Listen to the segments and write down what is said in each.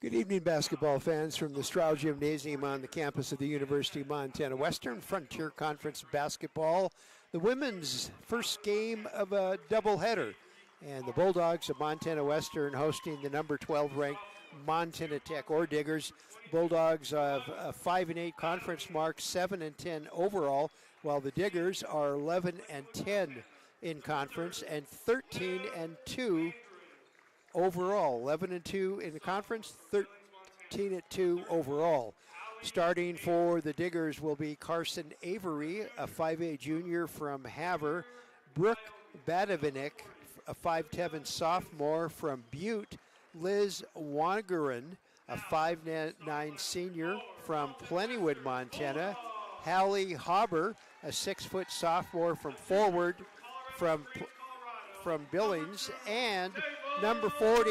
Good evening, basketball fans from the Stroud Gymnasium on the campus of the University of Montana Western Frontier Conference basketball. The women's first game of a doubleheader, and the Bulldogs of Montana Western hosting the number 12 ranked Montana Tech Diggers. Bulldogs have a 5-8 conference mark, 7-10 overall, while the Diggers are 11-10 in conference and 13-2 overall. 11-2 in the conference, 13-2 overall. Starting for the Diggers will be Carson Avery, a 5A junior from Havre, Brooke Badavinik, a 5'10 sophomore from Butte, Liz Wangerin, a 5'9 senior from Plentywood, Montana, Hallie Hauber, a 6' sophomore from Forward from Billings, and number 40,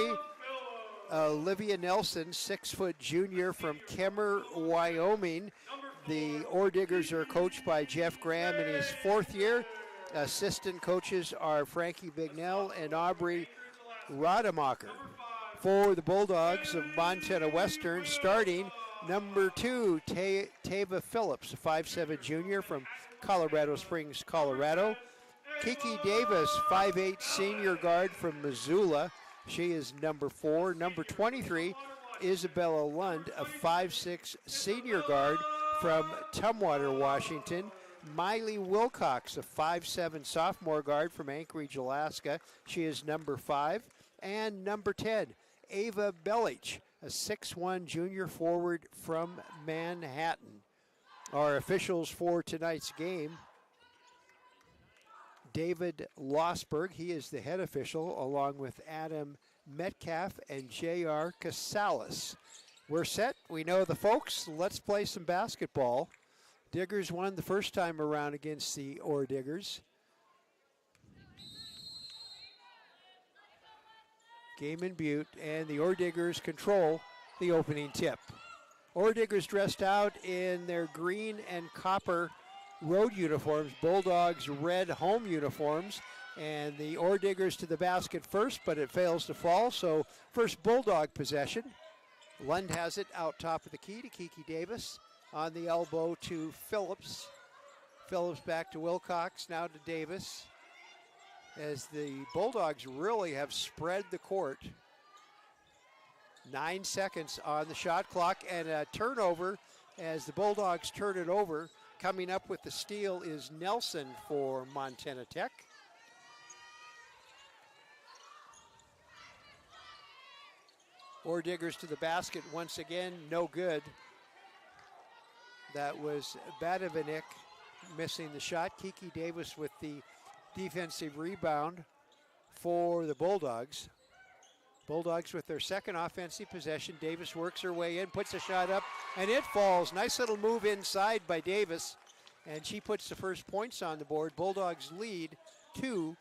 Olivia Nelson, 6' junior from Kemmer, Wyoming. The Diggers are coached by Jeff Graham in his fourth year. Assistant coaches are Frankie Bignell and Aubrey Rademacher. For the Bulldogs of Montana Western, starting number 2, Tava Phillips, a 5'7 junior from Colorado Springs, Colorado. Kiki Davis, 5'8 senior guard from Missoula. She is number 4. Number 23, Isabella Lund, a 5'6 senior guard from Tumwater, Washington. Miley Wilcox, a 5'7 sophomore guard from Anchorage, Alaska. She is number 5. And number 10, Ava Belich, a 6'1 junior forward from Manhattan. Our officials for tonight's game: David Losberg, he is the head official, along with Adam Metcalf and J.R. Casales. We're set. We know the folks. Let's play some basketball. Diggers won the first time around against the Diggers. Game in Butte, and the Diggers control the opening tip. Diggers dressed out in their green and copper road uniforms, Bulldogs red home uniforms, and the Diggers to the basket first, but it fails to fall, so first Bulldog possession. Lund has it out top of the key to Kiki Davis, on the elbow to Phillips. Phillips back to Wilcox, now to Davis, as the Bulldogs really have spread the court. 9 seconds on the shot clock, and a turnover as the Bulldogs turn it over. Coming up with the steal is Nelson for Montana Tech. Diggers to the basket once again, no good. That was Badavinik missing the shot. Kiki Davis with the defensive rebound for the Bulldogs. Bulldogs with their second offensive possession. Davis works her way in, puts a shot up, and it falls. Nice little move inside by Davis, and she puts the first points on the board. Bulldogs lead 2-0.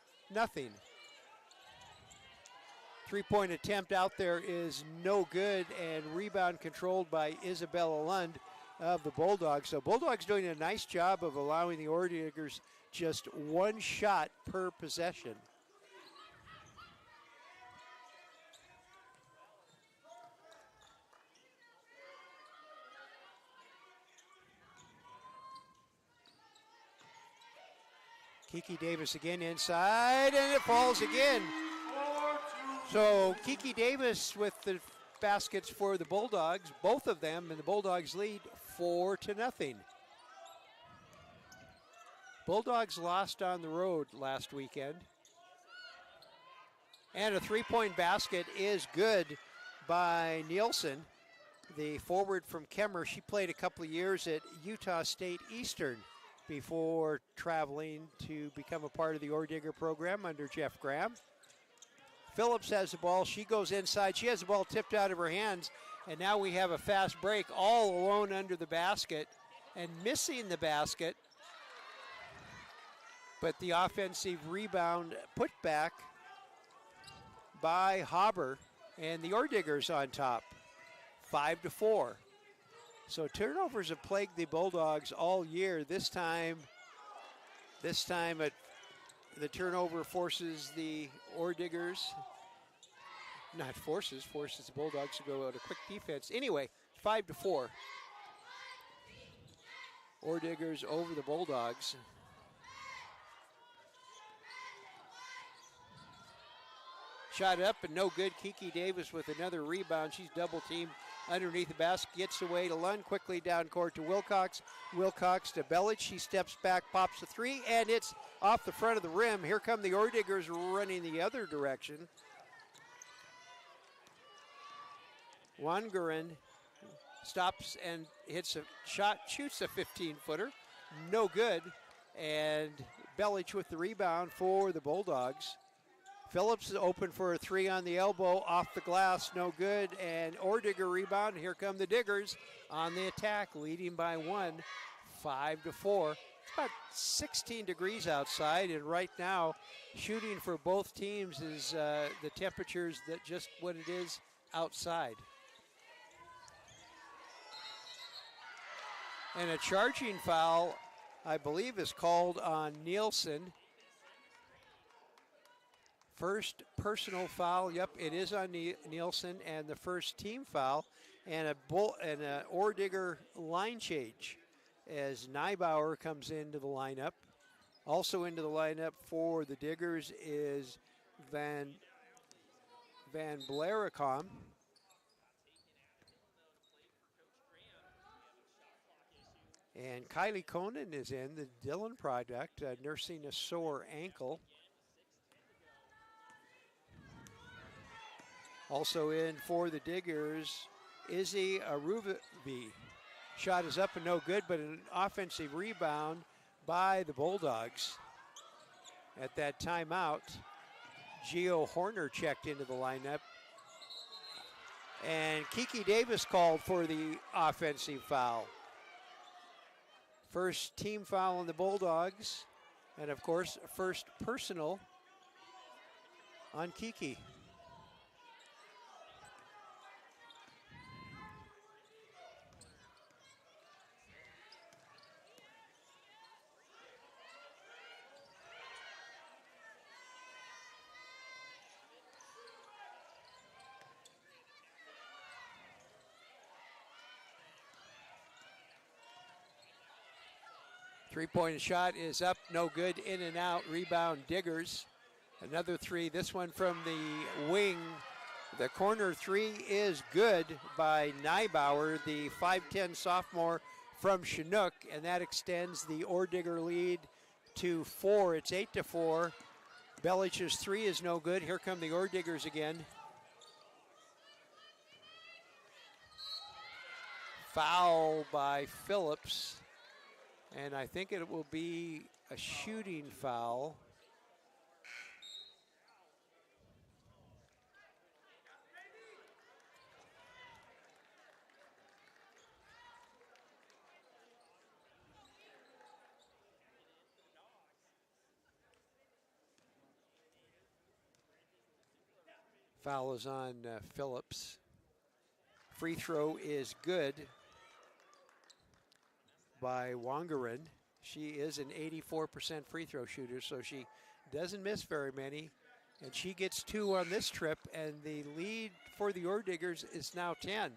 Three-point attempt out there is no good, and rebound controlled by Isabella Lund of the Bulldogs. So Bulldogs doing a nice job of allowing the Diggers just one shot per possession. Kiki Davis again inside, and it falls again. So Kiki Davis with the baskets for the Bulldogs, both of them, and the Bulldogs lead 4-0. Bulldogs lost on the road last weekend. And a three-point basket is good by Nielsen, the forward from Kemmer. She played a couple of years at Utah State Eastern before traveling to become a part of the Digger program under Jeff Graham. Phillips has the ball. She goes inside. She has the ball tipped out of her hands, and now we have a fast break all alone under the basket and missing the basket. But the offensive rebound put back by Hauber, and the Diggers on top, 5-4. So turnovers have plagued the Bulldogs all year. This time the turnover forces the Diggers not forces the Bulldogs to go out a quick defense. Anyway, 5-4. Orediggers over the Bulldogs. Shot up and no good. Kiki Davis with another rebound. She's double teamed underneath the basket. Gets away to Lund, quickly down court to Wilcox. Wilcox to Bellich. She steps back, pops a three, and it's off the front of the rim. Here come the Orediggers running the other direction. Wangaren stops and hits a shot, shoots a 15-footer. No good. And Bellich with the rebound for the Bulldogs. Phillips is open for a three on the elbow, off the glass, no good. And Ordigger rebound. Here come the Diggers on the attack, leading by 1, 5-4. It's about 16 degrees outside, and right now, shooting for both teams is the temperatures that just what it is outside. And a charging foul, I believe, is called on Nielsen. First personal foul, yep, it is on Nielsen, and the first team foul, and a Ordigger line change as Neibauer comes into the lineup. Also into the lineup for the Diggers is Van Blaricom. And Kylie Conan is in, the Dillon product, nursing a sore ankle. Also in for the Diggers, Izzy Aruvi. Shot is up and no good, but an offensive rebound by the Bulldogs. At that timeout, Gio Horner checked into the lineup. And Kiki Davis called for the offensive foul. First team foul on the Bulldogs, and of course, first personal on Kiki. Three-point shot is up, no good, in and out, rebound Diggers. Another three, this one from the wing. The corner three is good by Neibauer, the 5'10 sophomore from Chinook, and that extends the Ordigger lead to 4. It's 8-4. Bellich's three is no good. Here come the Ordiggers again. Foul by Phillips. And I think it will be a shooting foul. Foul is on Phillips. Free throw is good by Wangaren. She is an 84% free throw shooter, so she doesn't miss very many. And she gets 2 on this trip, and the lead for the Orediggers is now 10.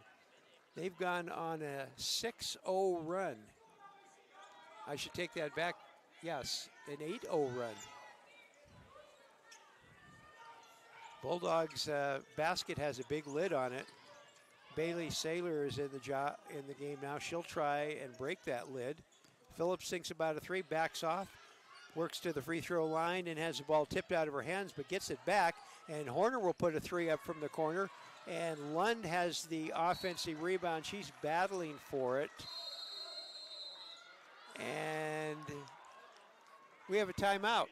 They've gone on a 6-0 run. I should take that back. Yes, an 8-0 run. Bulldogs basket has a big lid on it. Bailey Saylor is in the game now. She'll try and break that lid. Phillips thinks about a three, backs off, works to the free throw line and has the ball tipped out of her hands, but gets it back. And Horner will put a three up from the corner. And Lund has the offensive rebound. She's battling for it. And we have a timeout.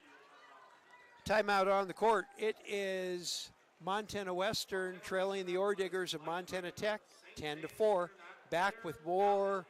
Timeout on the court. It is Montana Western trailing the Orediggers of Montana Tech 10-4. Back with more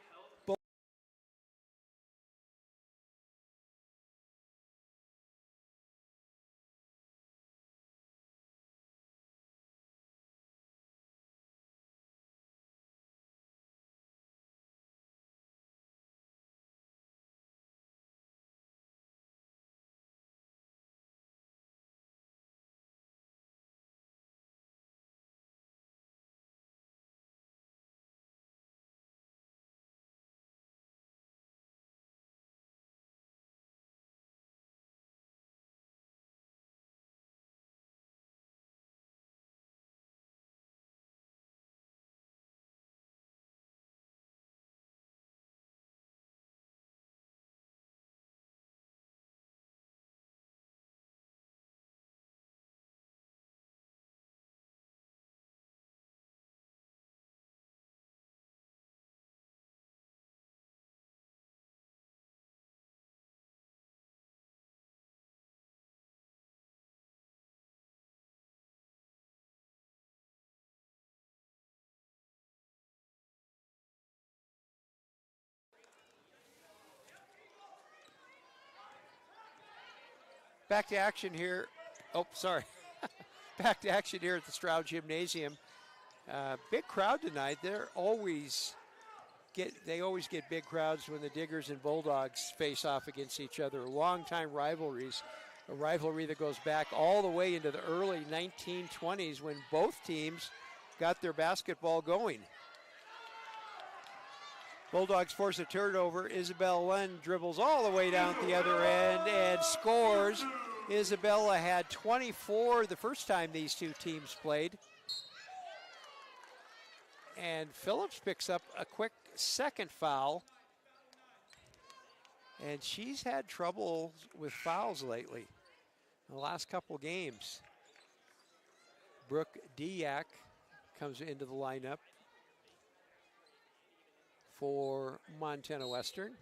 Back to action here. Oh, sorry. Back to action here at the Stroud Gymnasium. Big crowd tonight. They always get big crowds when the Diggers and Bulldogs face off against each other. Long-time rivalries. A rivalry that goes back all the way into the early 1920s when both teams got their basketball going. Bulldogs force a turnover. Isabel Lund dribbles all the way down at the other end and scores. Isabella had 24 the first time these two teams played. And Phillips picks up a quick second foul. And she's had trouble with fouls lately in the last couple games. Brooke Diak comes into the lineup for Montana Western.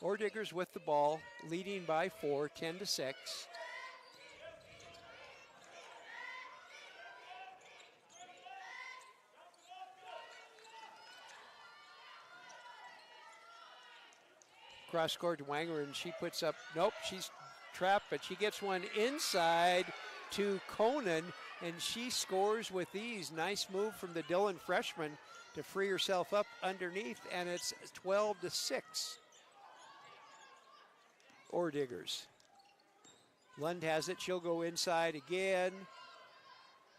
Orediggers with the ball, leading by 4, 10-6. Cross court to Wangeren. She puts up, nope, she's trapped, but she gets one inside to Conan, and she scores with ease. Nice move from the Dillon freshman to free herself up underneath, and it's 12-6. Orediggers. Lund has it. She'll go inside again.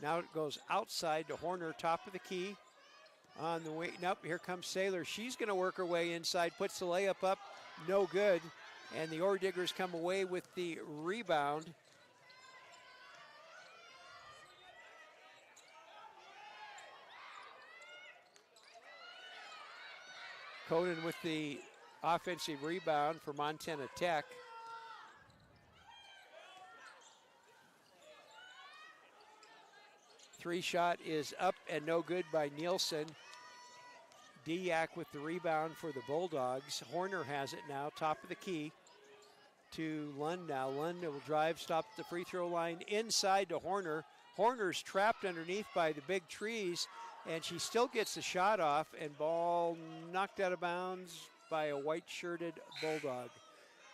Now it goes outside to Horner, top of the key. On the way, nope, here comes Saylor. She's going to work her way inside, puts the layup up, no good. And the Orediggers come away with the rebound. Conan with the offensive rebound for Montana Tech. Three shot is up and no good by Nielsen. Diak with the rebound for the Bulldogs. Horner has it now, top of the key to Lund now. Lund will drive, stop at the free throw line, inside to Horner. Horner's trapped underneath by the big trees, and she still gets the shot off, and ball knocked out of bounds by a white-shirted Bulldog.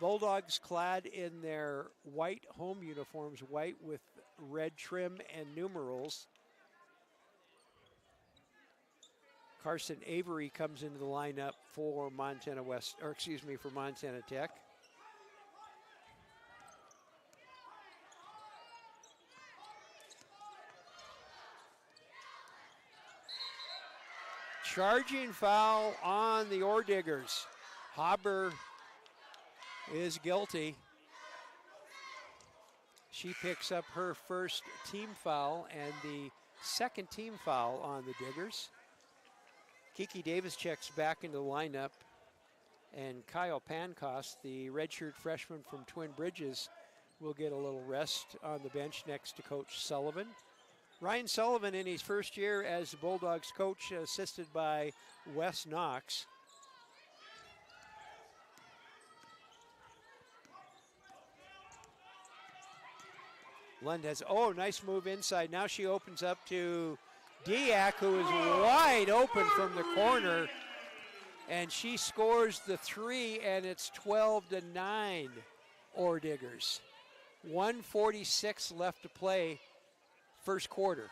Bulldogs clad in their white home uniforms, white with red trim and numerals. Carson Avery comes into the lineup for Montana Tech. Charging foul on the Orediggers. Haber is guilty. She picks up her first team foul and the second team foul on the Diggers. Kiki Davis checks back into the lineup, and Kyle Pankos, the redshirt freshman from Twin Bridges, will get a little rest on the bench next to Coach Sullivan. Ryan Sullivan in his first year as the Bulldogs coach, assisted by Wes Knox. Lund has, nice move inside. Now she opens up to Diak, who is wide open from the corner, and she scores the three, and it's 12-9 Orediggers. 1:46 left to play, first quarter.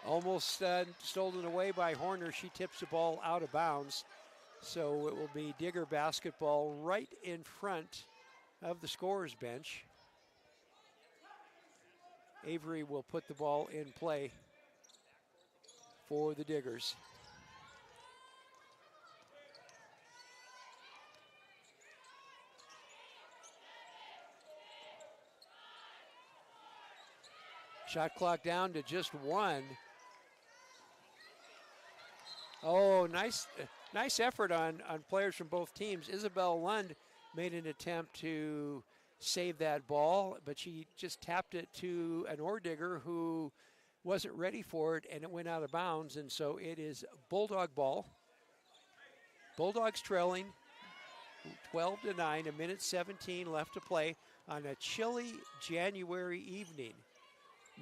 Almost stolen away by Horner. She tips the ball out of bounds, so it will be Digger basketball right in front of the scorer's bench. Avery will put the ball in play for the Diggers. Shot clock down to just one. Nice effort on players from both teams. Isabel Lund made an attempt to save that ball, but she just tapped it to an Ordigger who wasn't ready for it, and it went out of bounds, and so it is Bulldog ball. Bulldogs trailing 12-9, a minute 17 left to play on a chilly January evening.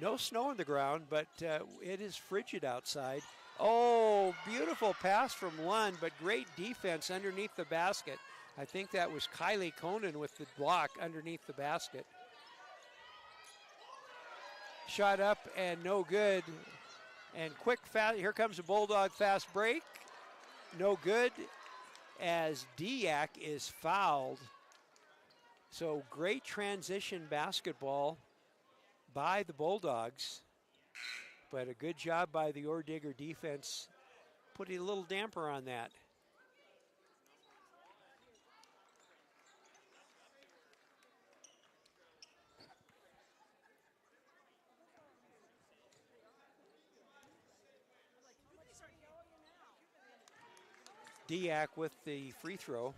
No snow on the ground, but it is frigid outside. Oh, beautiful pass from Lund, but great defense underneath the basket. I think that was Kylie Conan with the block underneath the basket. Shot up and no good. And quick fast, here comes a Bulldog fast break. No good as Diak is fouled. So great transition basketball by the Bulldogs. But a good job by the Ordigger defense, putting a little damper on that. Diak with the free throw.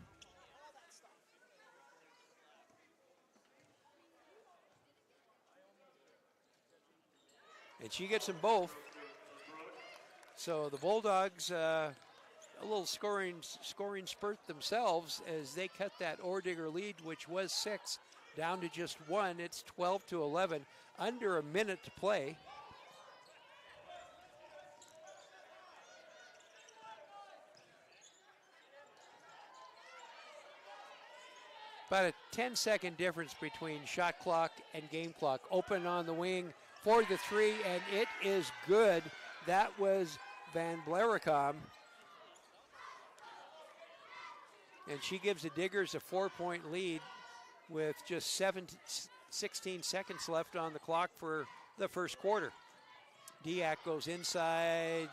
And she gets them both. So the Bulldogs, a little scoring spurt themselves as they cut that Ordigger lead, which was 6, down to just 1. It's 12-11, under a minute to play. About a 10-second difference between shot clock and game clock. Open on the wing for the 3, and it is good. That was Van Blaricom. And she gives the Diggers a 4-point lead with just 16 seconds left on the clock for the first quarter. Diak goes inside.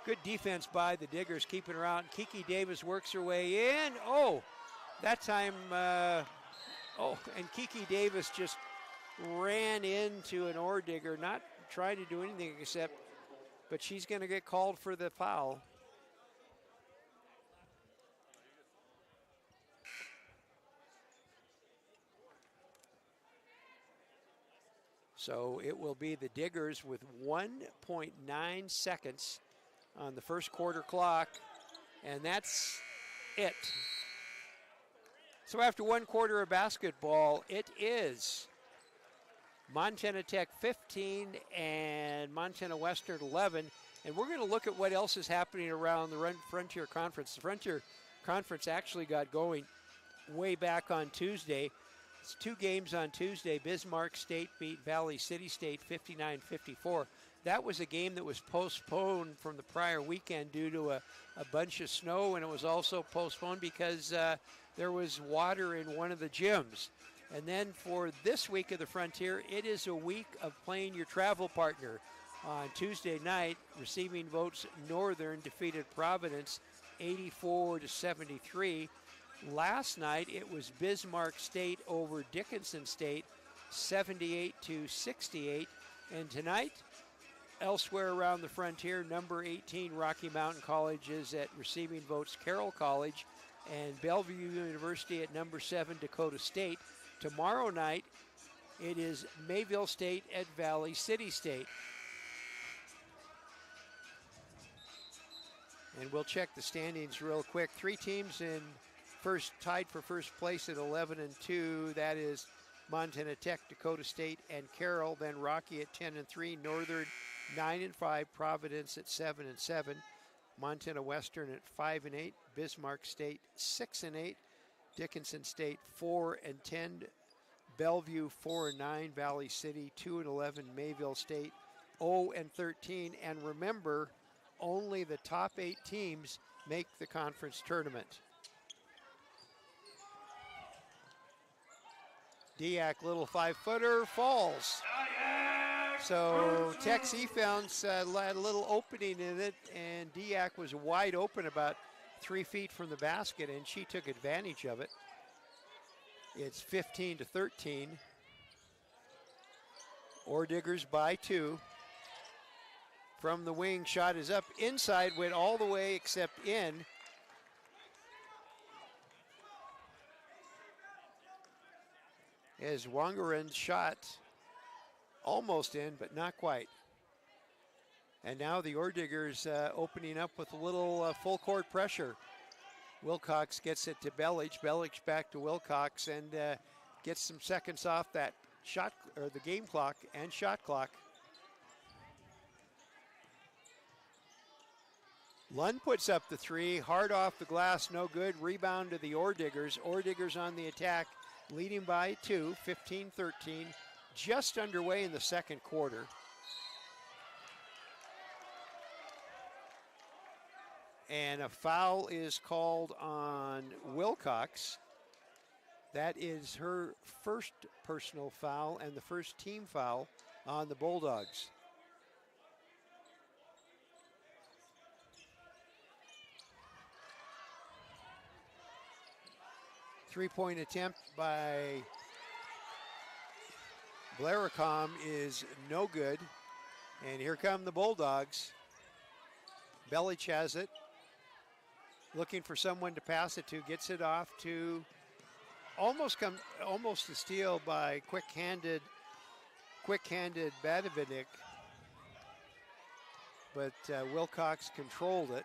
Good defense by the Diggers, keeping her out. Kiki Davis works her way in. Oh, that time, and Kiki Davis just ran into an Ordigger, not trying to do anything except, but she's going to get called for the foul. So it will be the Diggers with 1.9 seconds on the first quarter clock, and that's it. So after one quarter of basketball, it is Montana Tech 15 and Montana Western 11. And we're going to look at what else is happening around the Frontier Conference. The Frontier Conference actually got going way back on Tuesday. It's 2 games on Tuesday. Bismarck State beat Valley City State 59-54. That was a game that was postponed from the prior weekend due to a bunch of snow, and it was also postponed because there was water in one of the gyms. And then for this week of the Frontier, it is a week of playing your travel partner. On Tuesday night, Receiving Votes Northern defeated Providence 84-73. Last night, it was Bismarck State over Dickinson State 78-68. And tonight, elsewhere around the Frontier, number 18 Rocky Mountain College is at Receiving Votes Carroll College, and Bellevue University at number 7 Dakota State. Tomorrow night, it is Mayville State at Valley City State. And we'll check the standings real quick. 3 teams tied for first place at 11-2. That is Montana Tech, Dakota State, and Carroll. Then Rocky at 10-3, Northern 9-5, Providence at 7-7, Montana Western at 5-8, Bismarck State 6-8, Dickinson State 4-10, Bellevue 4-9, Valley City 2-11, Mayville State 0-13. And remember, only the top 8 teams make the conference tournament. Diak, little 5-footer, falls. So Tech's defense had a little opening in it, and Diak was wide open about 3 feet from the basket, and she took advantage of it. It's 15-13. Ordiggers by 2. From the wing, shot is up. Inside, went all the way except in. As Wangeren's shot almost in, but not quite. And now the Ordiggers opening up with a little full court pressure. Wilcox gets it to Bellich. Bellich back to Wilcox and gets some seconds off that shot, or the game clock and shot clock. Lund puts up the three, hard off the glass, no good. Rebound to the Orediggers. Orediggers on the attack, leading by 2, 15-13, just underway in the second quarter. And a foul is called on Wilcox. That is her first personal foul and the first team foul on the Bulldogs. Three-point attempt by Blaricom is no good. And here come the Bulldogs. Belich has it. Looking for someone to pass it to. Gets it off to almost a steal by quick-handed Badavidic. But Wilcox controlled it.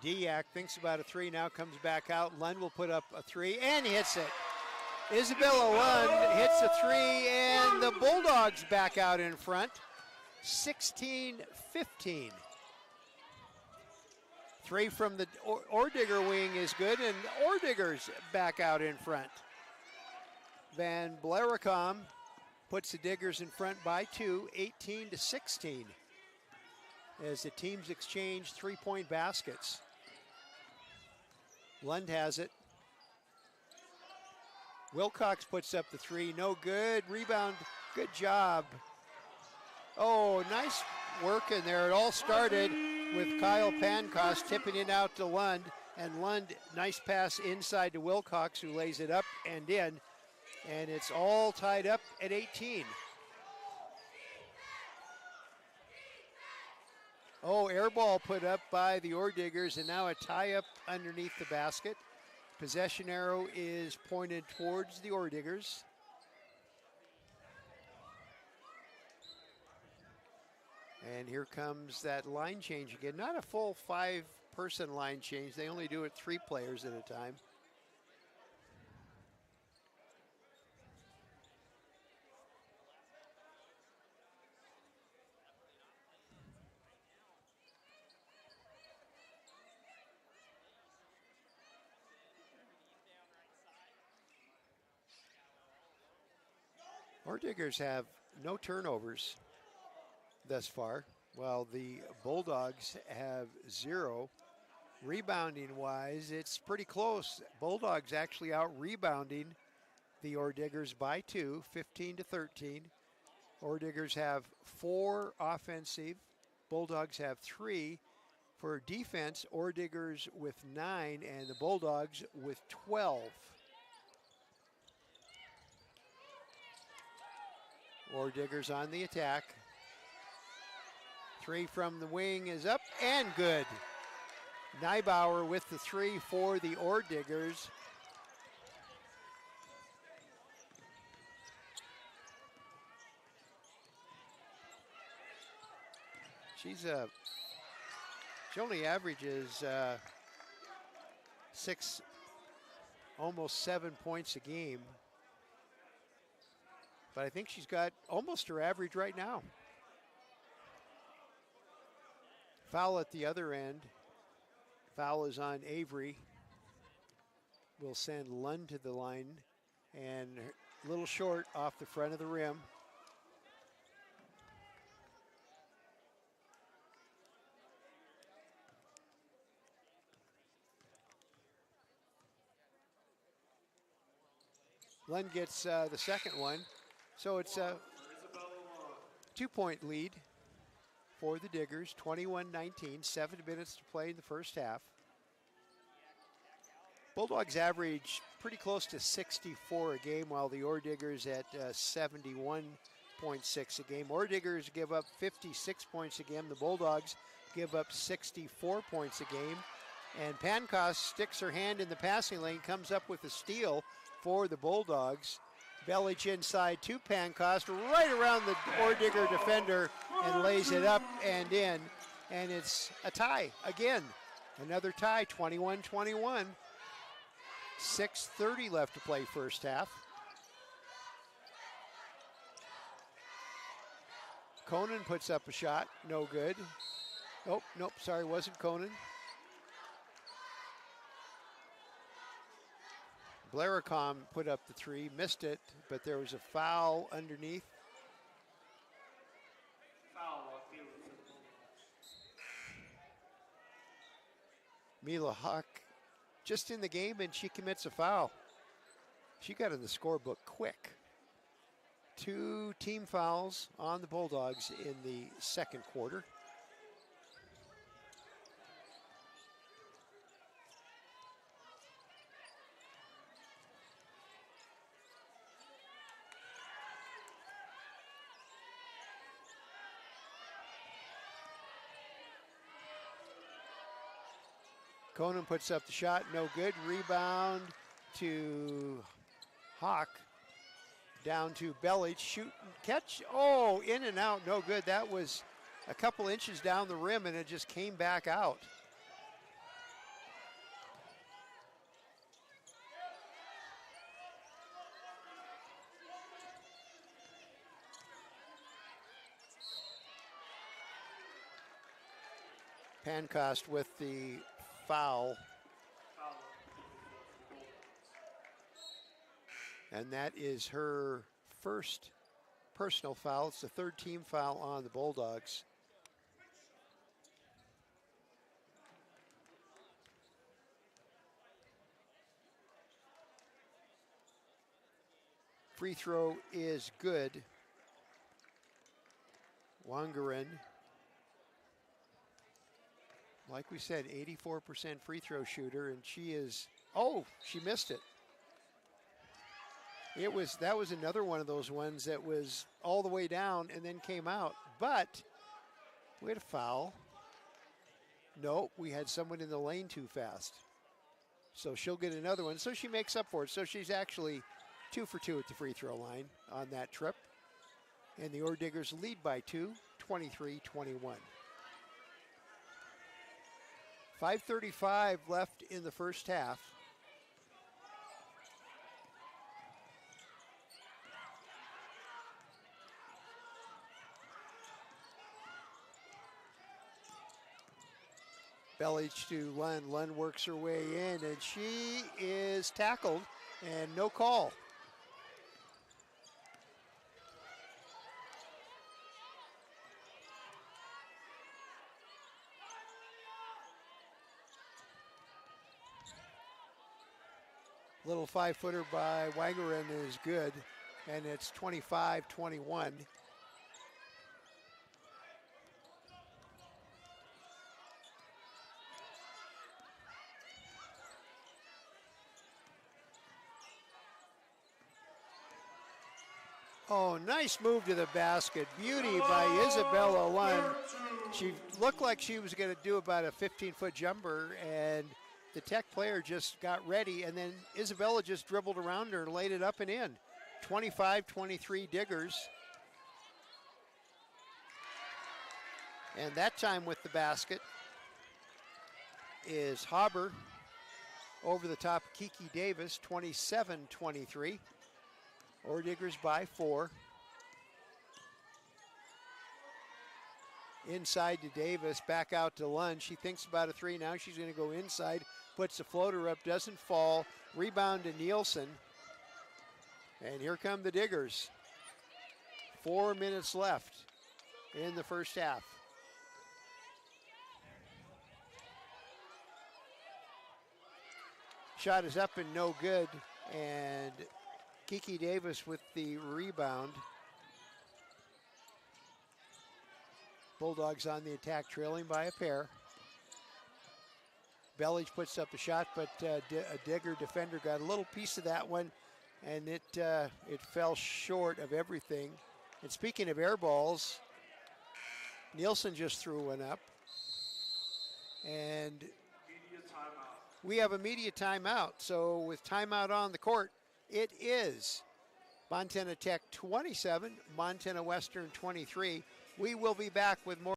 Diak thinks about a three, now comes back out. Lund will put up a three and hits it. Isabella Lund hits a three and the Bulldogs back out in front. 16-15. Three from the Ordigger wing is good and Ordiggers back out in front. Van Blaricom puts the Diggers in front by 2, 18-16. As the teams exchange three-point baskets. Lund has it. Wilcox puts up the three, no good. Rebound, good job. Oh, nice work in there. It all started with Kyle Pankos tipping it out to Lund. And Lund, nice pass inside to Wilcox, who lays it up and in. And it's all tied up at 18. Oh, air ball put up by the Orediggers, and now a tie-up underneath the basket. Possession arrow is pointed towards the Orediggers. And here comes that line change again. Not a full 5-person line change. They only do it 3 players at a time. Orediggers have no turnovers thus far, while the Bulldogs have 0. Rebounding-wise, it's pretty close. Bulldogs actually out-rebounding the Orediggers by 2, 15-13. Orediggers have 4 offensive. Bulldogs have 3. For defense, Orediggers with 9 and the Bulldogs with 12. Orediggers on the attack. 3 from the wing is up and good. Neibauer with the 3 for the Orediggers. She only averages 6, almost 7 points a game. But I think she's got almost her average right now. Foul at the other end. Foul is on Avery. We'll send Lund to the line. And a little short off the front of the rim. Lund gets the second one. So it's a 2-point lead for the Diggers, 21-19, 7 minutes to play in the first half. Bulldogs average pretty close to 64 a game, while the Orediggers at 71.6 a game. Orediggers give up 56 points a game. The Bulldogs give up 64 points a game. And Pankos sticks her hand in the passing lane, comes up with a steal for the Bulldogs. Belich inside to Pankos, right around the Ordigger defender, and lays it up and in. And it's a tie again. Another tie, 21-21. 6:30 left to play first half. Conan puts up a shot, no good. Oh, nope, sorry, wasn't Conan. Blaricom put up the three, missed it, but there was a foul underneath. Mila Huck just in the game, and she commits a foul. She got in the scorebook quick. 2 team fouls on the Bulldogs in the second quarter. Conan puts up the shot, no good. Rebound to Hawk. Down to Bellich, shoot and catch. Oh, in and out, no good. That was a couple inches down the rim and it just came back out. Pancost with the foul. And that is her first personal foul. It's the 3rd team foul on the Bulldogs. Free throw is good. Wangarin, like we said, 84% free throw shooter, and she is, oh, she missed it. That was another one of those ones that was all the way down and then came out. But we had a foul. No, we had someone in the lane too fast. So she'll get another one. So she makes up for it. So she's actually 2 for 2 at the free throw line on that trip. And the Ore Diggers lead by 2, 23-21. 5:35 left in the first half. Bellich to Lund. Lund works her way in, and she is tackled, and no call. Little 5-footer by Wangerin is good, and it's 25-21. Oh, nice move to the basket. Beauty by Isabella Lund. She looked like she was going to do about a 15-foot jumper, and the Tech player just got ready, and then Isabella just dribbled around her and laid it up and in. 25-23 Diggers. And that time with the basket is Hauber over the top of Kiki Davis, 27-23. Ore Diggers by 4. Inside to Davis, back out to Lund. She thinks about a 3 now. She's going to go inside, puts the floater up, doesn't fall. Rebound to Nielsen. And here come the Diggers. 4 minutes left in the first half. Shot is up and no good. And Kiki Davis with the rebound. Bulldogs on the attack, trailing by a pair. Bellich puts up a shot, but a Digger defender got a little piece of that one, and it fell short of everything. And speaking of air balls, Nielsen just threw one up. And we have a media timeout. So with timeout on the court, it is Montana Tech 27, Montana Western 23. We will be back with more.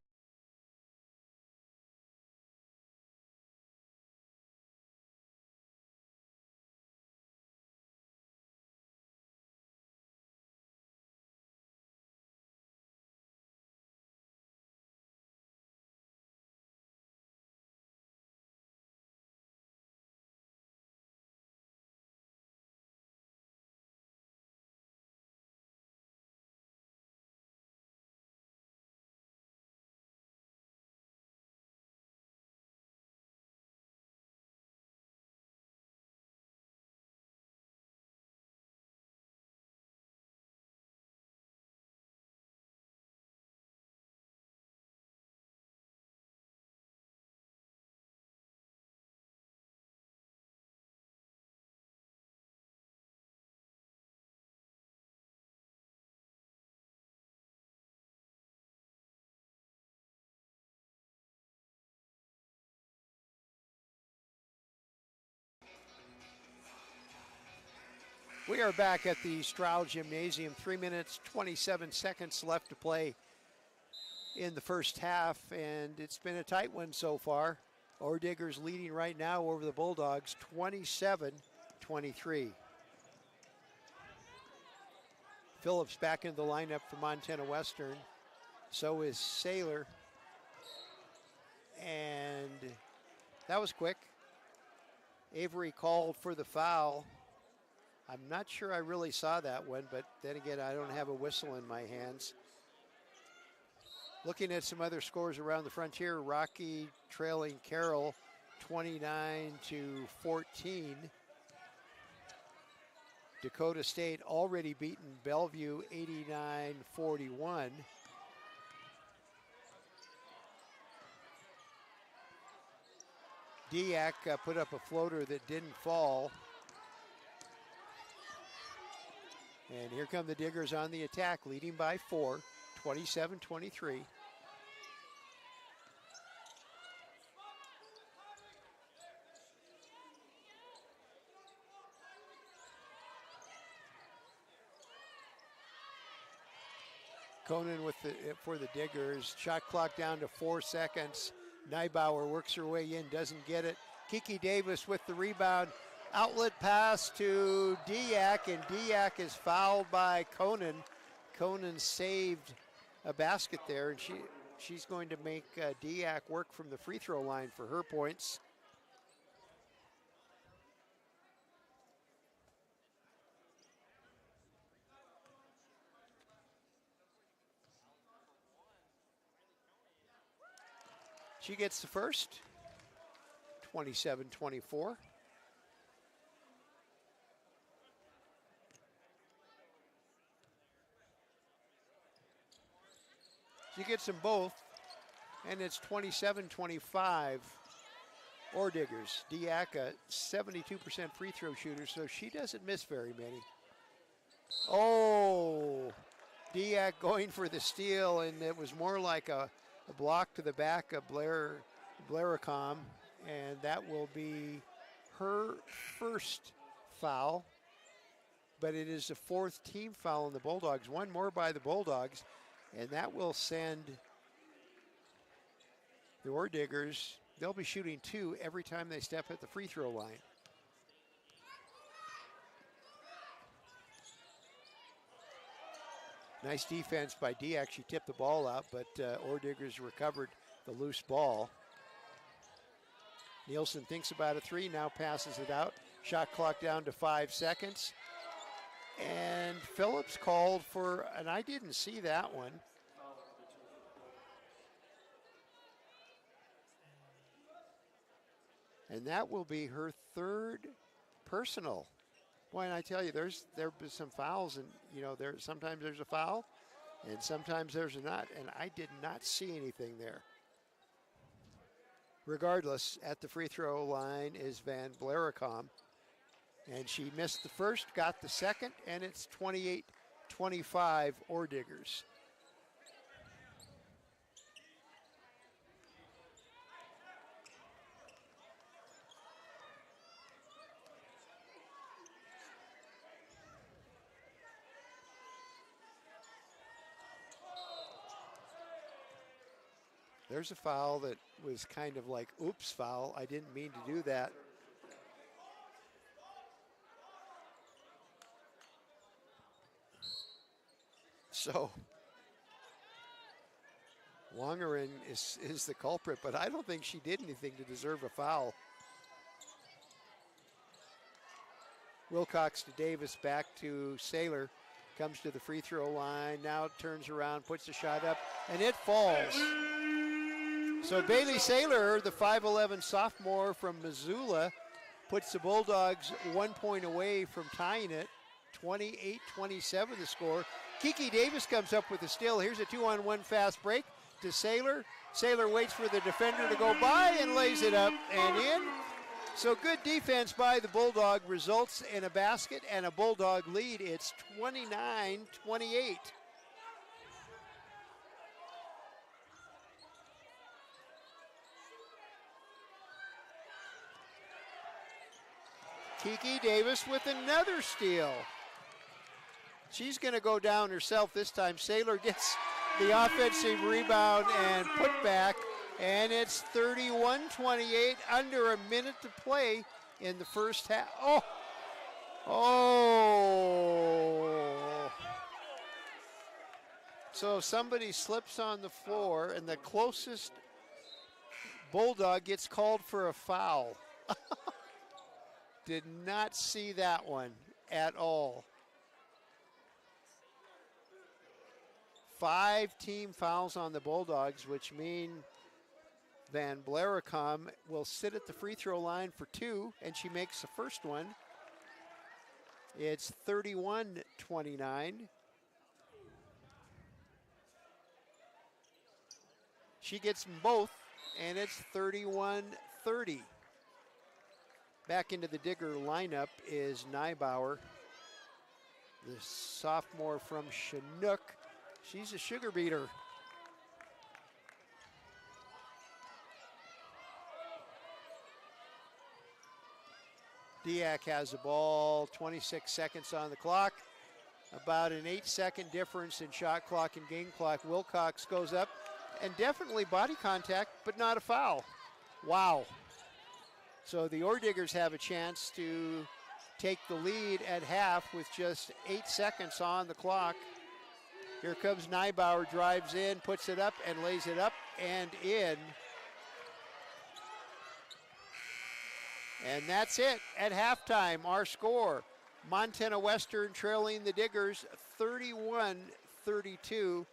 We are back at the Stroud Gymnasium. 3 minutes, 27 seconds left to play in the first half, and it's been a tight one so far. Orediggers leading right now over the Bulldogs, 27-23. Phillips back into the lineup for Montana Western. So is Saylor. And that was quick. Avery called for the foul. I'm not sure I really saw that one, but then again, I don't have a whistle in my hands. Looking at some other scores around the Frontier, Rocky trailing Carroll 29-14. Dakota State already beaten Bellevue 89-41. Diak put up a floater that didn't fall. And here come the Diggers on the attack, leading by 4, 27-23. Conan for the Diggers. Shot clock down to 4 seconds. Neibauer works her way in, doesn't get it. Kiki Davis with the rebound. Outlet pass to Diak, and Diak is fouled by Conan. Conan saved a basket there, and she's going to make Diak work from the free throw line for her points. She gets the first, 27-24. She gets them both, and it's 27-25. Orediggers. Diak, a 72% free throw shooter, so she doesn't miss very many. Oh, Diak going for the steal, and it was more like a block to the back of Blaricom, and that will be her first foul, but it is the 4th team foul on the Bulldogs. One more by the Bulldogs, and that will send the Orediggers, they'll be shooting 2 every time they step at the free throw line. Nice defense by Diak. She tipped the ball out, but Orediggers recovered the loose ball. Nielsen thinks about a 3, now passes it out. Shot clock down to 5 seconds. And Phillips called for, and I didn't see that one. And that will be her 3rd personal. Boy, and I tell you, there have been some fouls, and sometimes there's a foul, and sometimes there's not, and I did not see anything there. Regardless, at the free throw line is Van Blaricom, and she missed the first, got the second, and it's 28-25 Orediggers. There's a foul that was kind of like, oops, foul. I didn't mean to do that. So, Wongeren is the culprit, but I don't think she did anything to deserve a foul. Wilcox to Davis, back to Saylor. Comes to the free throw line, now turns around, puts the shot up, and it falls. So Bailey Saylor, the 5'11 sophomore from Missoula, puts the Bulldogs 1 point away from tying it. 28-27 the score. Kiki Davis comes up with a steal. Here's a 2-on-1 fast break to Saylor. Saylor waits for the defender to go by and lays it up and in. So good defense by the Bulldog results in a basket and a Bulldog lead. It's 29-28. Kiki Davis with another steal. She's going to go down herself this time. Saylor gets the offensive rebound and put back, and it's 31-28, under a minute to play in the first half. Oh! So somebody slips on the floor, and the closest Bulldog gets called for a foul. Did not see that one at all. 5 team fouls on the Bulldogs, which mean Van Blaricom will sit at the free throw line for 2, and she makes the first one. It's 31-29. She gets them both, and it's 31-30. Back into the Digger lineup is Neibauer, the sophomore from Chinook. She's a sugar beater. Diak has the ball, 26 seconds on the clock. About an 8-second difference in shot clock and game clock. Wilcox goes up, and definitely body contact, but not a foul. Wow. So the Orediggers have a chance to take the lead at half with just 8 seconds on the clock. Here comes Neibauer, drives in, puts it up, and lays it up and in. And that's it at halftime. Our score, Montana Western trailing the Diggers 31-32.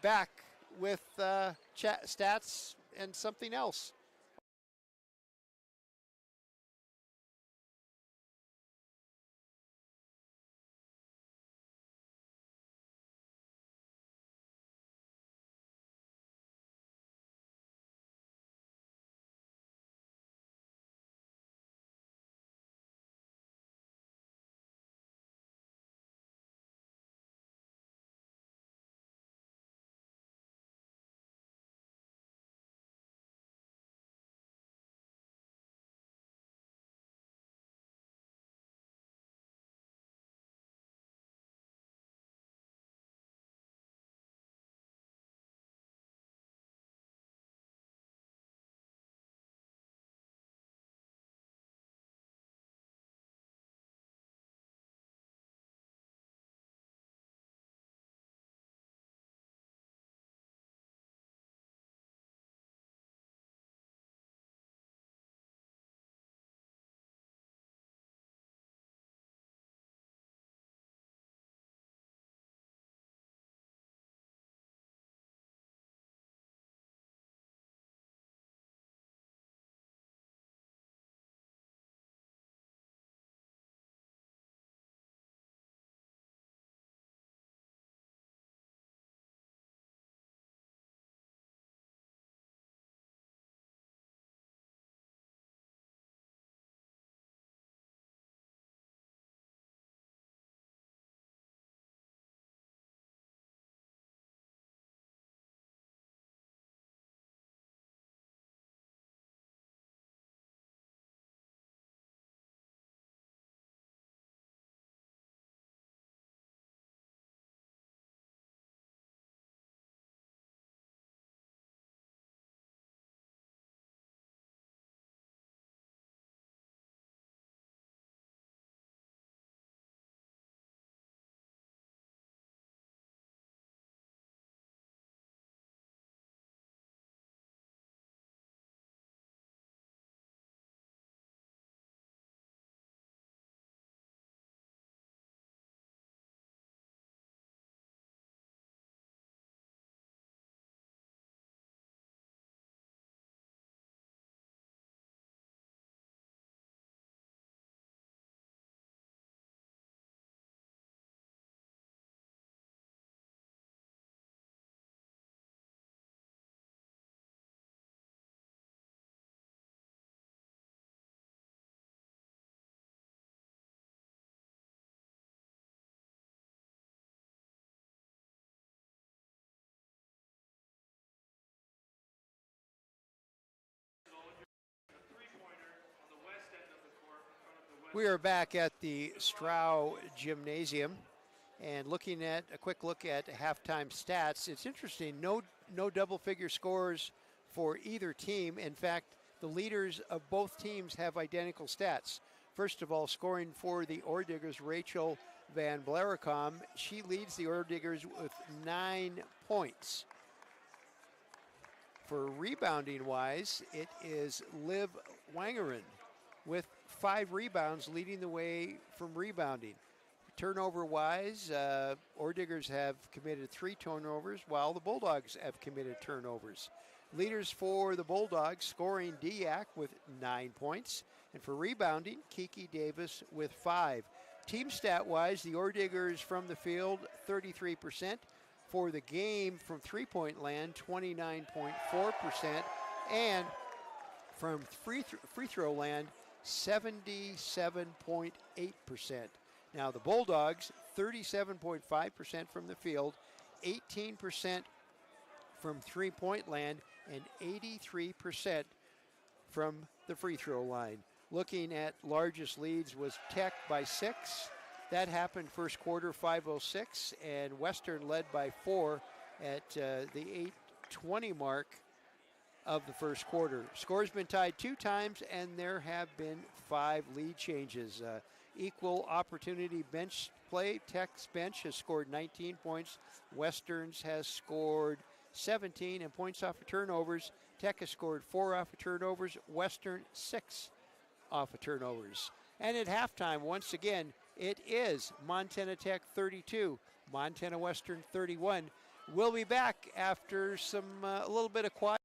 Back with stats and something else. We are back at the Strow Gymnasium and looking at a quick look at halftime stats. It's interesting, no double figure scores for either team. In fact, the leaders of both teams have identical stats. First of all, scoring for the Orediggers, Rachel Van Blaricom. She leads the Orediggers with 9 points. For rebounding wise, it is Liv Wangerin with 5 rebounds, leading the way from rebounding. Turnover wise, Orediggers have committed 3 turnovers, while the Bulldogs have committed turnovers. Leaders for the Bulldogs, scoring Diak with 9 points, and for rebounding, Kiki Davis with 5. Team stat wise, the Orediggers from the field, 33%. For the game from three-point land, 29.4%, and from free throw land, 77.8%. Now the Bulldogs, 37.5% from the field, 18% from three-point land, and 83% from the free throw line. Looking at largest leads was Tech by 6. That happened first quarter, 5:06, and Western led by 4 at the 8:20 mark of the first quarter. Score's been tied 2 times, and there have been 5 lead changes. Equal opportunity bench play. Tech's bench has scored 19 points. Western's has scored 17, and points off of turnovers. Tech has scored 4 off of turnovers. Western 6 off of turnovers. And at halftime, once again, it is Montana Tech 32, Montana Western 31. We'll be back after a little bit of quiet.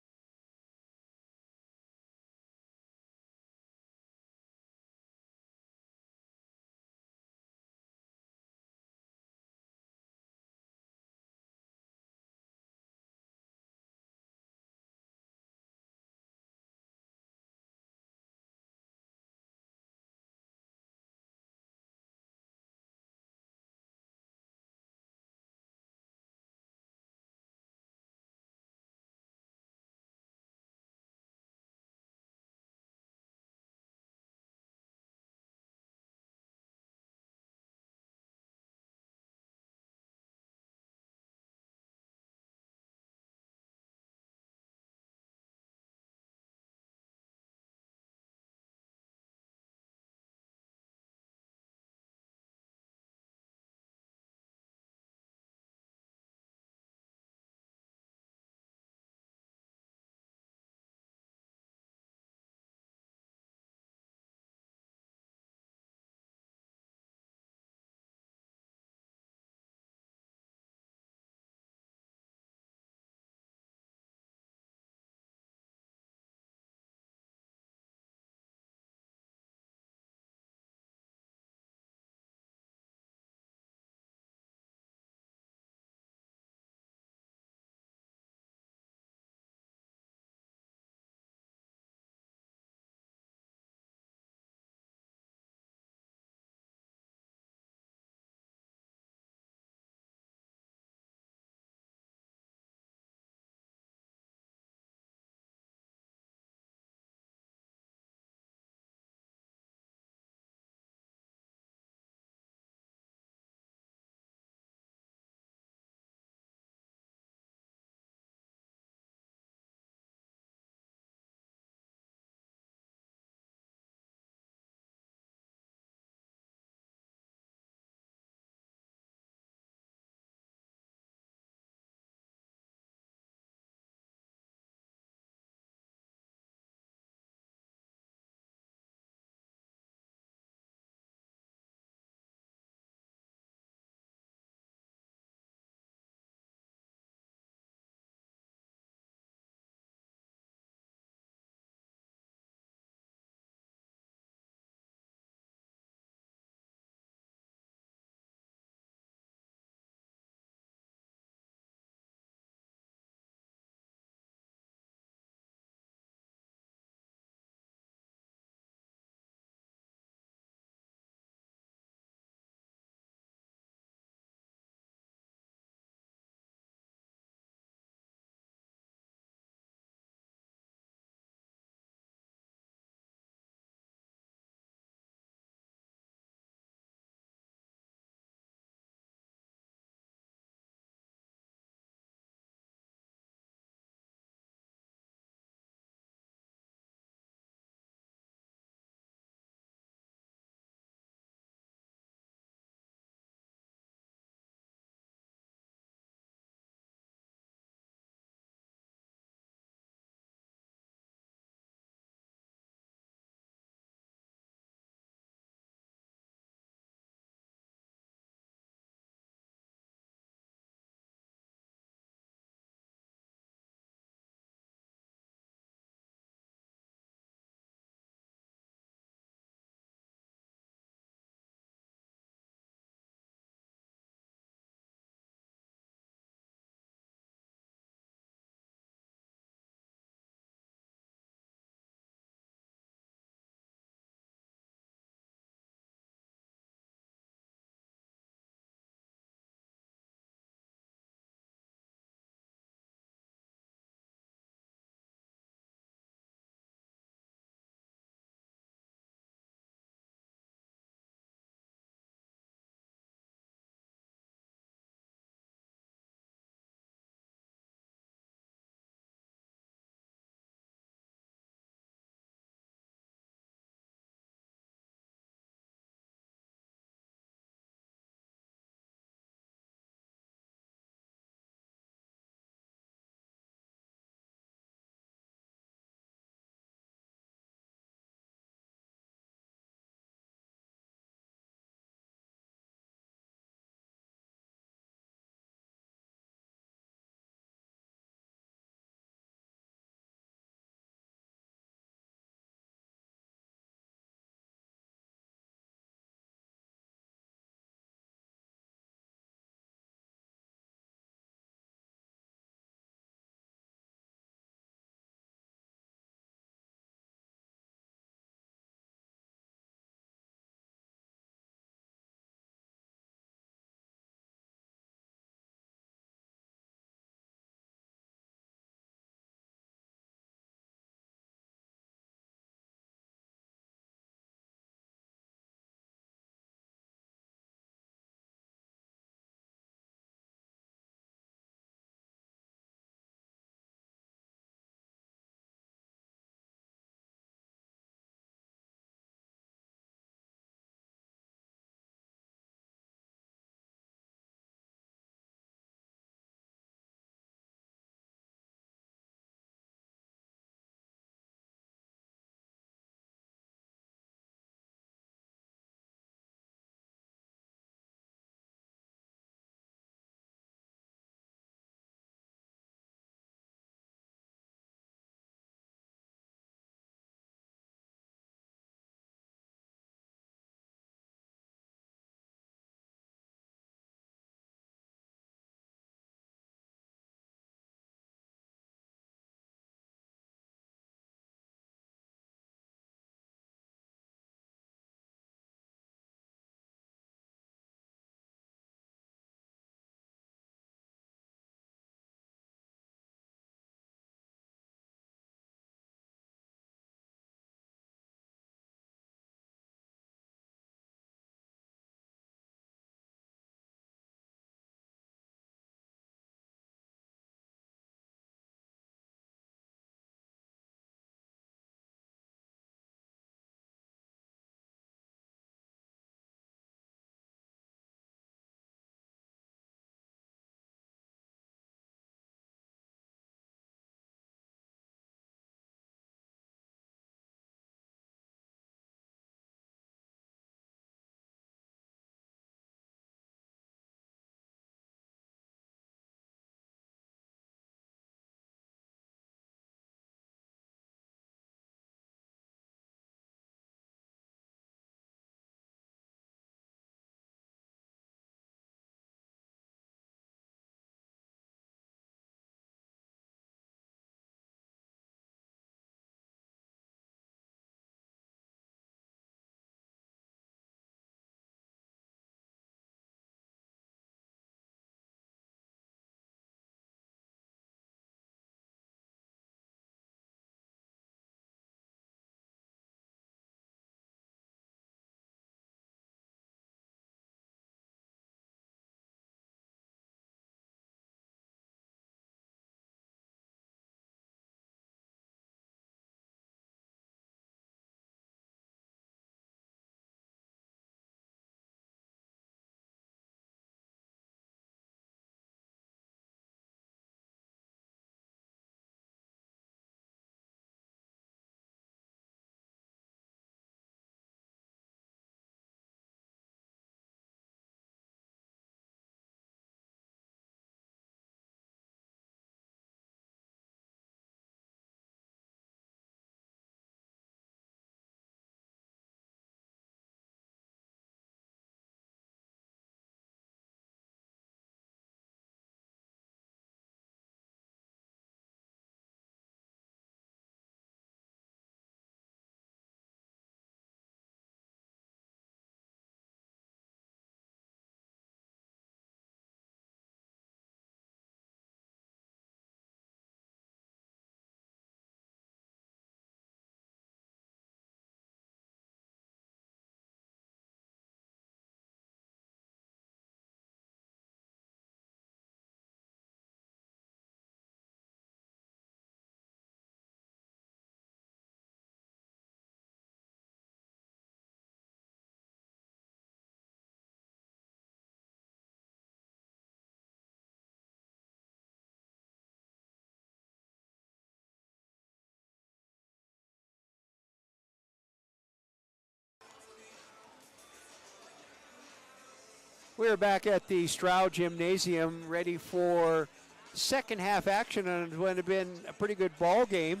We're back at the Stroud Gymnasium, ready for second half action, and it would have been a pretty good ball game.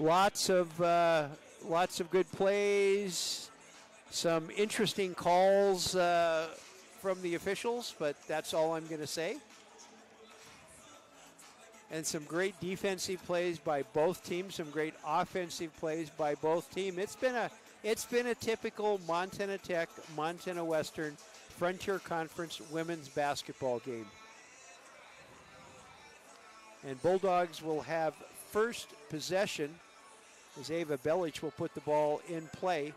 Lots of good plays, some interesting calls from the officials, but that's all I'm going to say. And some great defensive plays by both teams, some great offensive plays by both teams. It's been a typical Montana Tech, Montana Western Frontier Conference women's basketball game. And Bulldogs will have first possession as Ava Belich will put the ball in play.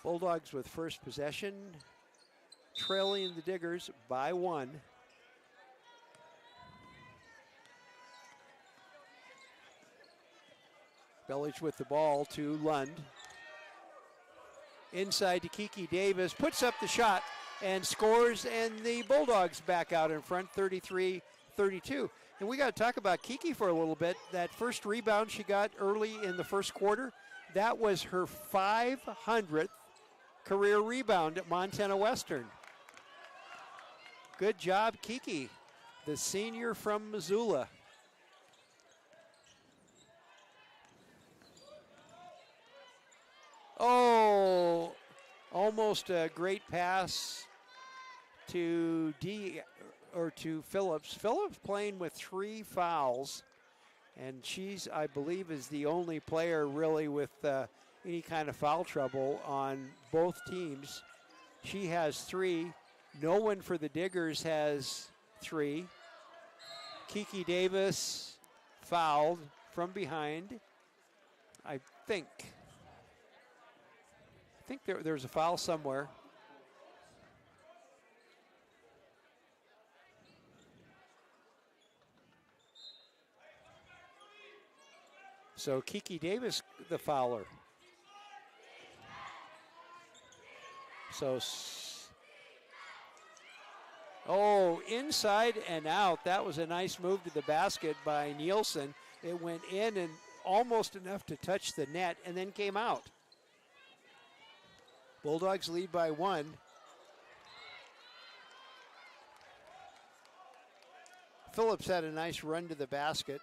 Bulldogs with first possession, trailing the Diggers by 1. Belich with the ball to Lund. Inside to Kiki Davis, puts up the shot and scores, and the Bulldogs back out in front, 33-32. And we got to talk about Kiki for a little bit. That first rebound she got early in the first quarter, that was her 500th career rebound at Montana Western. Good job, Kiki, the senior from Missoula. Oh, almost a great pass to Phillips. Phillips playing with 3 fouls, and she's, I believe, is the only player really with any kind of foul trouble on both teams. She has 3. No one for the Diggers has 3. Kiki Davis fouled from behind, I think. There's a foul somewhere. So Kiki Davis, the fouler. Inside and out. That was a nice move to the basket by Nielsen. It went in and almost enough to touch the net and then came out. Bulldogs lead by 1. Phillips had a nice run to the basket.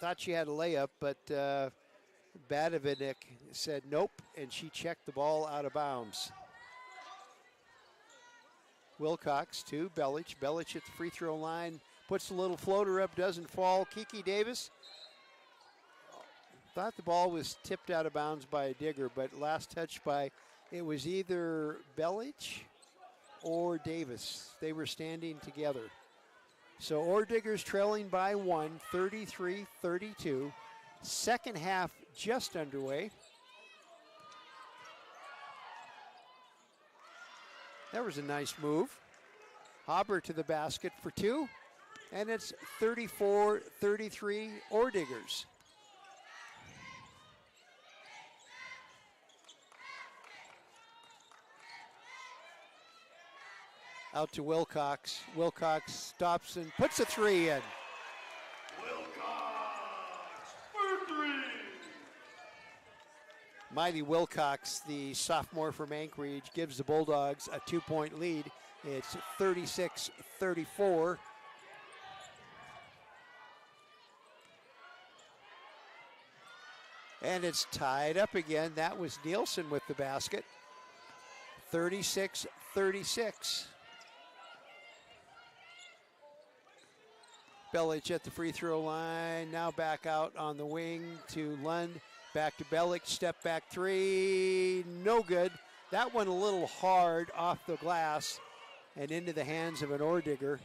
Thought she had a layup, but Badavinik said nope, and she checked the ball out of bounds. Wilcox to Belich. Belich at the free throw line, puts a little floater up, doesn't fall. Kiki Davis thought the ball was tipped out of bounds by a Digger, but last touch by, it was either Belich or Davis. They were standing together. So Orediggers trailing by 1, 33-32. Second half just underway. That was a nice move. Haber to the basket for 2. And it's 34-33 Orediggers. Out to Wilcox. Wilcox stops and puts a 3 in. Wilcox for 3. Mighty Wilcox, the sophomore from Anchorage, gives the Bulldogs a 2-point lead. It's 36-34. And it's tied up again. That was Nielsen with the basket. 36-36. Belich at the free throw line. Now back out on the wing to Lund. Back to Belich. Step back 3. No good. That one a little hard off the glass and into the hands of an Ordigger.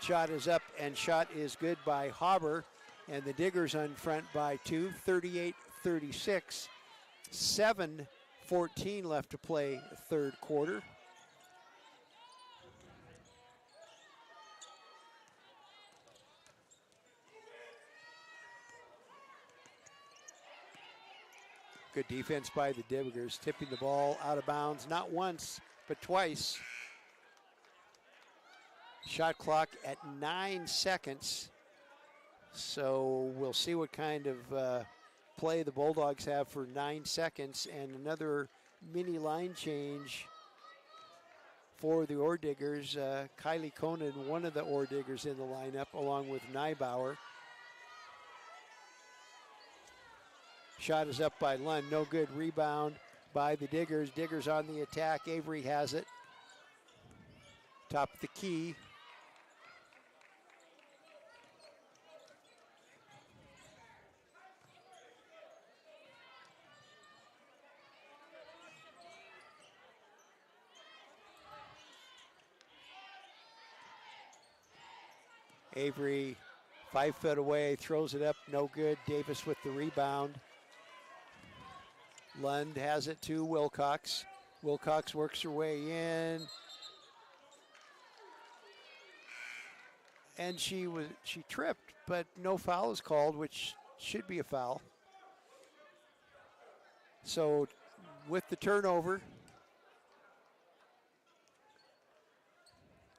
Shot is up and shot is good by Haber. And the Diggers on front by 2. 38-36. 7:14 left to play third quarter. Good defense by the Diggers, tipping the ball out of bounds, not once, but twice. Shot clock at 9 seconds. So we'll see what kind of play the Bulldogs have for 9 seconds, and another mini line change for the Ore Diggers. Kylie Conan, one of the Ore Diggers in the lineup, along with Neibauer. Shot is up by Lund, no good. Rebound by the Diggers. Diggers on the attack. Avery has it. Top of the key. Avery 5 foot away, throws it up, no good. Davis with the rebound. Lund has it to Wilcox. Wilcox works her way in. And she tripped, but no foul is called, which should be a foul. So with the turnover,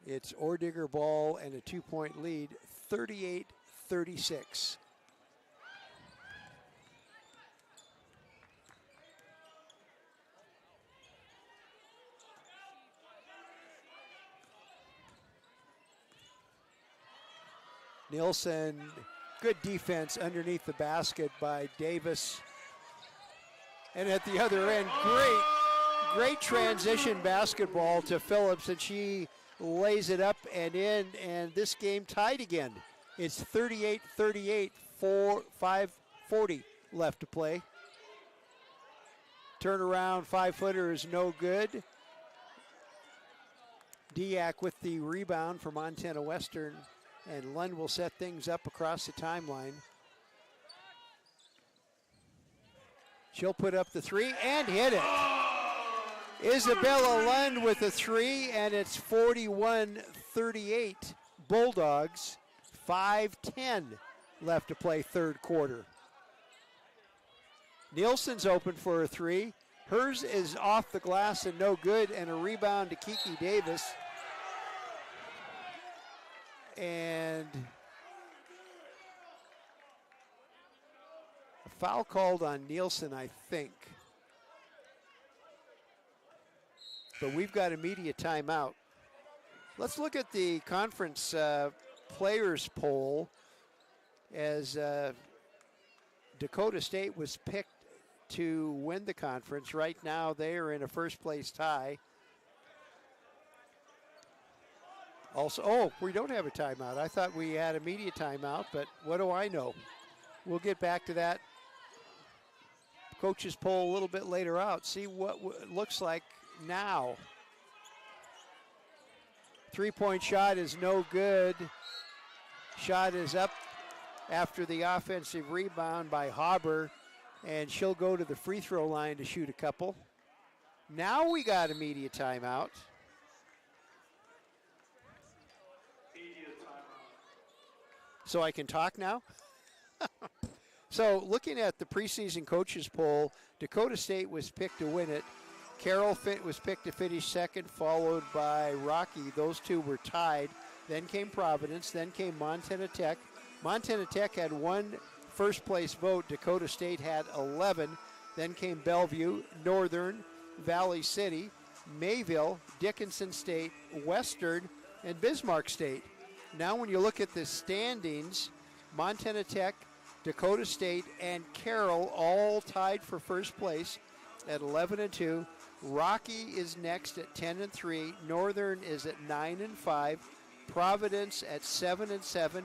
it's Ore Digger ball and a 2-point lead, 38-36. Nielsen, good defense underneath the basket by Davis. And at the other end, great transition basketball to Phillips, and she lays it up and in, and this game tied again. It's 38-38, 5:40 left to play. Turnaround 5-footer is no good. Diak with the rebound for Montana Western, and Lund will set things up across the timeline. She'll put up the three and hit it. Isabella Lund with a three, and it's 41-38 Bulldogs. 5:10 left to play third quarter. Nielsen's open for a three. Hers is off the glass and no good, and a rebound to Kiki Davis. And a foul called on Nielsen, I think. But we've got immediate timeout. Let's look at the conference players poll, as Dakota State was picked to win the conference. Right now they are in a first place tie. Also, we don't have a timeout. I thought we had immediate timeout, but what do I know? We'll get back to that coaches poll a little bit later out. See what it looks like now. 3-point shot is no good. Shot is up after the offensive rebound by Hauber, and she'll go to the free throw line to shoot a couple. Now we got immediate timeout. So I can talk now? So looking at the preseason coaches poll, Dakota State was picked to win it. Carroll was picked to finish second, followed by Rocky. Those two were tied. Then came Providence. Then came Montana Tech. Montana Tech had one first place vote. Dakota State had 11. Then came Bellevue, Northern, Valley City, Mayville, Dickinson State, Western, and Bismarck State. Now when you look at the standings, Montana Tech, Dakota State, and Carroll all tied for first place at 11-2. Rocky is next at 10-3. Northern is at 9-5. Providence at 7-7.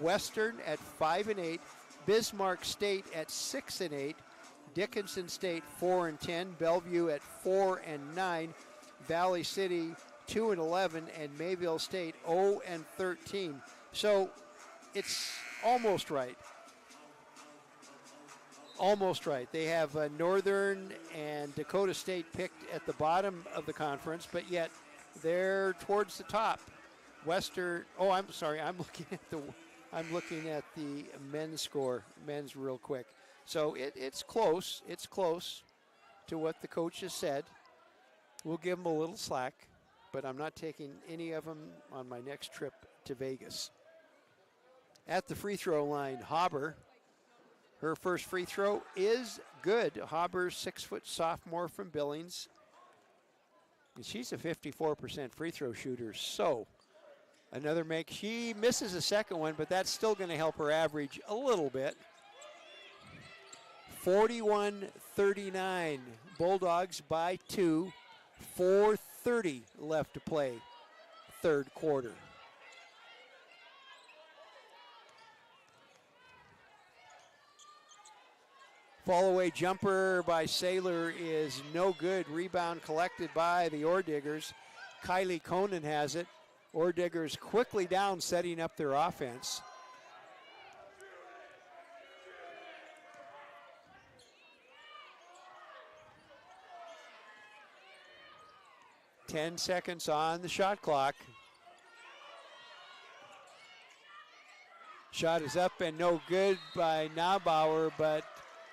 Western at 5-8. Bismarck State at 6-8. Dickinson State 4-10. Bellevue at 4-9. Valley City 2-11, and Mayville State 0-13. So it's almost right. Almost right. They have Northern and Dakota State picked at the bottom of the conference, but yet they're towards the top. Western. Oh, I'm sorry. I'm looking at the men's score. Men's real quick. So it's close. It's close to what the coach has said. We'll give them a little slack, but I'm not taking any of them on my next trip to Vegas. At the free throw line, Hauber. Her first free throw is good. Hauber, 6-foot sophomore from Billings. And she's a 54% free throw shooter. So another make. She misses a second one, but that's still going to help her average a little bit. 41-39. Bulldogs by 2. 4:30 left to play. Third quarter. Fall-away jumper by Saylor is no good. Rebound collected by the Orediggers. Kylie Conan has it. Orediggers quickly down, setting up their offense. Ten seconds on the shot clock. Shot is up and no good by Neubauer, but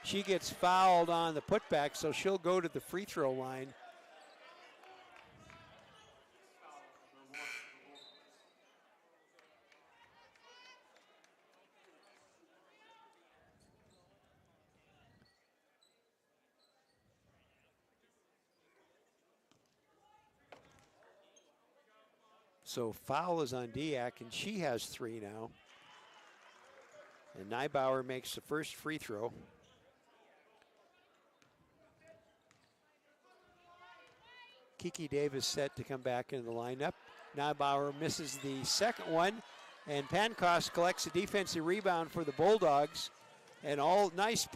she gets fouled on the putback, so she'll go to the free throw line. So foul is on Diak, and she has 3 now. And Neubauer makes the first free throw. Kiki Davis set to come back into the lineup. Neubauer misses the second one, and Pankos collects a defensive rebound for the Bulldogs. And all nice,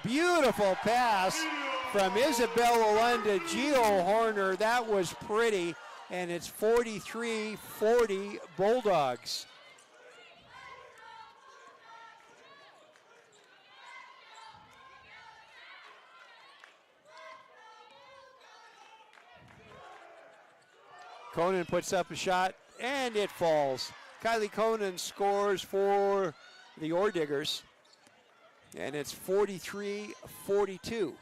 beautiful pass from Isabella Lund to Gio Horner. That was pretty, and it's 43-40 Bulldogs. Conan puts up a shot, and it falls. Kylie Conan scores for the Orediggers, and it's 43-42.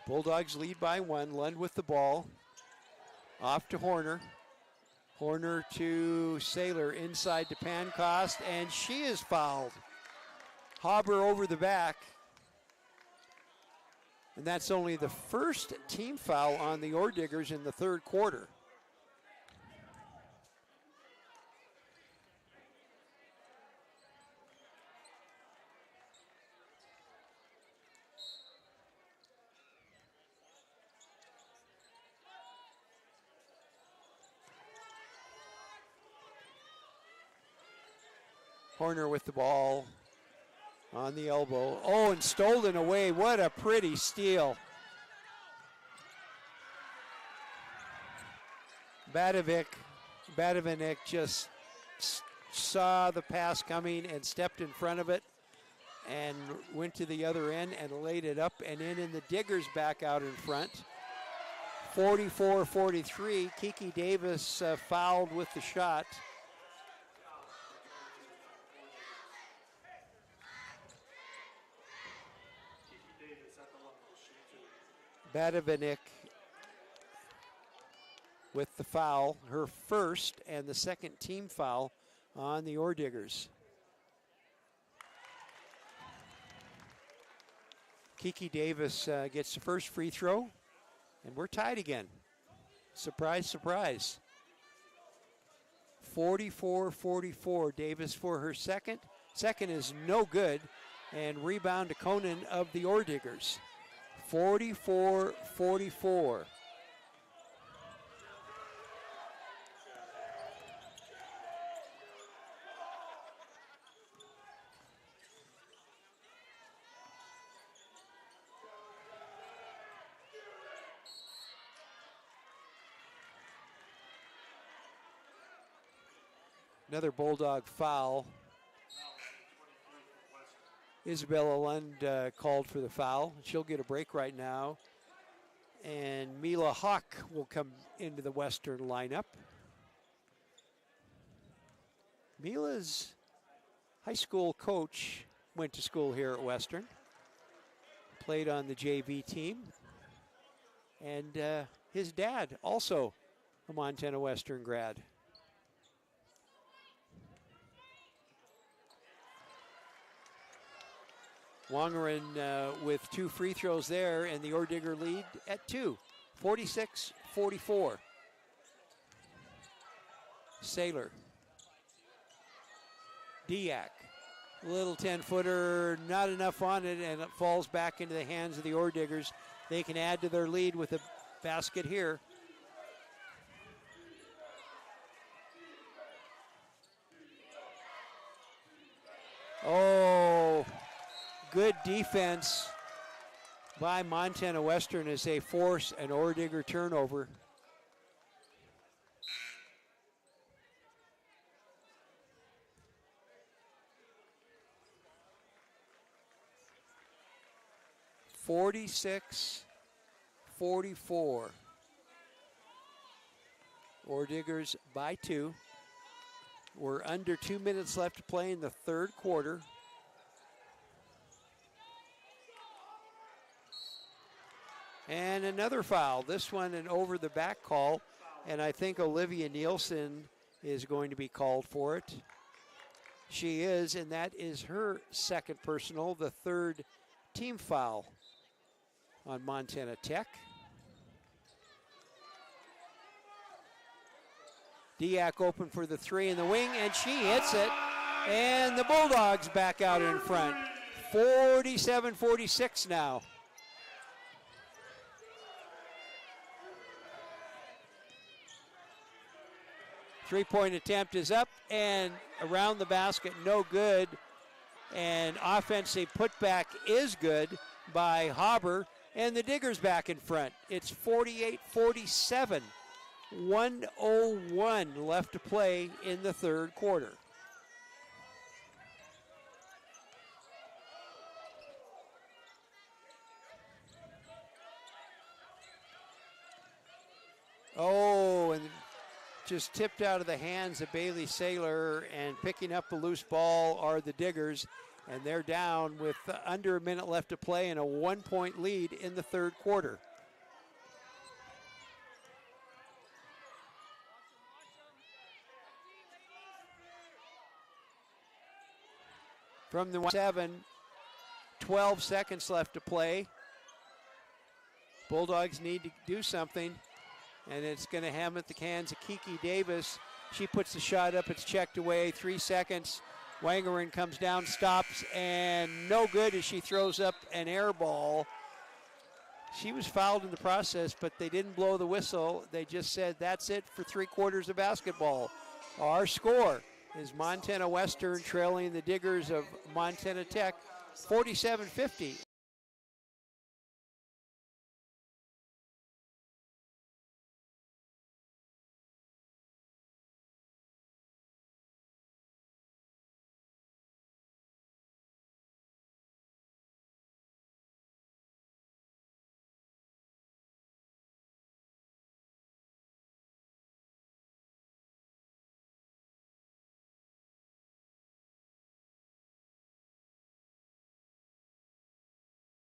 Bulldogs lead by 1. Lund with the ball. Off to Horner. Horner to Saylor, inside to Pancost, and she is fouled. Hauber over the back. And that's only the first team foul on the Orediggers in the third quarter. Horner with the ball. On the elbow. Oh, and stolen away. What a pretty steal. Badovinic just saw the pass coming and stepped in front of it and went to the other end and laid it up and in, and the Diggers back out in front. 44-43. Kiki Davis fouled with the shot. Badovinic with the foul, her first and the second team foul on the Orediggers. Kiki Davis gets the first free throw, and we're tied again. Surprise, surprise. 44-44. Davis for her second. Second is no good, and rebound to Conan of the Orediggers. 44-44. Another Bulldog foul. Isabella Lund called for the foul. She'll get a break right now. And Mila Hawk will come into the Western lineup. Mila's high school coach went to school here at Western. Played on the JV team. And his dad, also a Montana Western grad. Wangaren with 2 free throws there, and the Ordigger lead at 2, 46-44. Saylor. Diak. Little 10-footer, not enough on it, and it falls back into the hands of the Ordiggers. They can add to their lead with a basket here. Oh, good defense by Montana Western as they force an Ordigger turnover. (46-44). Ordiggers by 2. We're under 2 minutes left to play in the third quarter. And another foul. This one an over the back call. And I think Olivia Nielsen is going to be called for it. She is, and that is her second personal, the third team foul on Montana Tech. Diak open for the 3 in the wing, and she hits it. And the Bulldogs back out in front. 47-46 now. Three-point attempt is up and around the basket, no good. And offensive putback is good by Hauber, and the Diggers back in front. It's 48-47. 1:01 left to play in the third quarter. Oh, and just tipped out of the hands of Bailey Saylor, and picking up the loose ball are the Diggers, and they're down with under a minute left to play and a 1-point lead in the third quarter. From the 7, 12 seconds left to play. Bulldogs need to do something, and it's going to have at the hands of Kiki Davis. She puts the shot up, it's checked away, 3 seconds. Wangaren comes down, stops, and no good as she throws up an air ball. She was fouled in the process, but they didn't blow the whistle. They just said that's it for 3 quarters of basketball. Our score is Montana Western trailing the Diggers of Montana Tech 47-50